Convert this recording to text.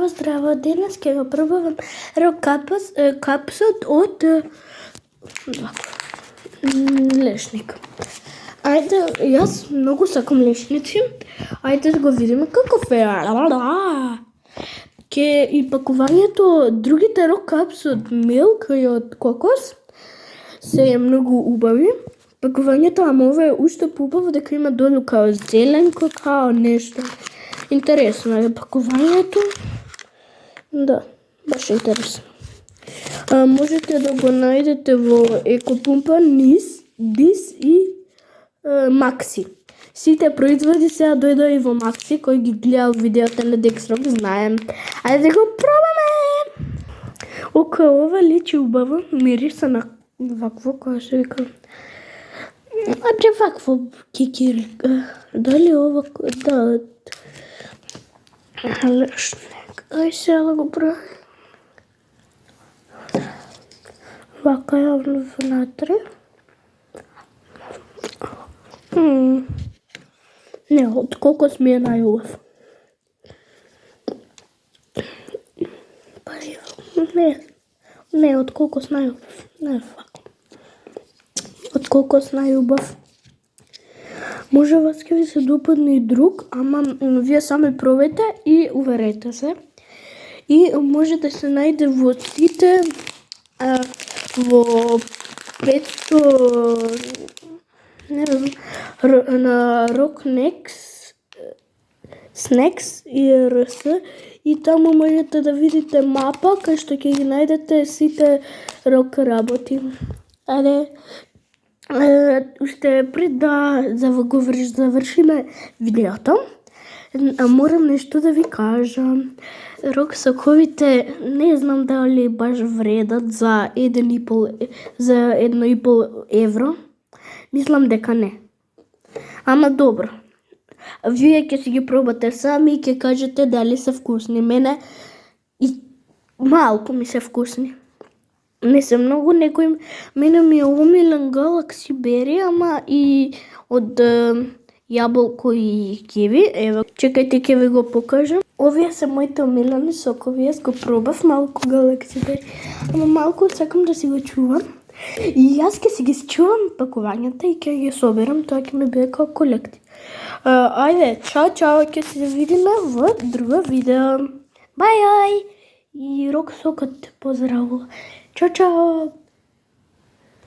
Здраво, денес ќе го пробувам капсот од лешник. Ајде, јас многу сакам лешници. Ајде да го видиме каков е. И пакувањето, другите рок капс од милк и од кокос се многу убави. Пакувањето, ама ова е уште поубаво дека има долу као зелен какао нешто. Интересно е пакувањето. Да, баш интересно. Можете да го најдете во Екопумпа, Дис и Макси. Сите производи сега дојдоа и во Макси, кој ги гледал видеото на Дексрок, знаем. Ајде да го пробаме! Ока, ова личи убаво, мириса на вакво, која се вика. Ајде вакво кикирика. Дали ова, да, лешник. Ај сега да го пробаме. Вака ја внатре. Не, од кокос ми е најубав. Не, од кокос најубав. Не, вака. Од кокос најубав. Може вас ќе ви се допадне и друг, ама вие сами пробајте и уверете се. И може да се најде во сите во 500 на Rocknex, Snacks и РС и таму можете да видите мапа кај што ќе ги најдете сите рок работи. Уште пред да завршиме видеото, морам нешто да ви кажам. Рок соковите не знам дали баш вредат за 1,5 евро. Мислам дека не. Ама добро. Вие ќе си ги пробате сами и ќе кажете дали се вкусни. Мене и малку ми се вкусни. Не се многу, мене ми е омилен Galaxy Berry, ама и од јаболко и киви. Ево, чекајте ќе ви го покажам. Овие се моите омилени сокови. Јас го пробав малку Galaxy Berry, ама малку сакам да си го чувам. И јас ќе си ги чувам пакувањата и ќе ги соберам, тоа ќе ми биде као колекција. Ајде, чао, ќе се видиме во друго видео. Бај! И рок сокот поздравува. Чао!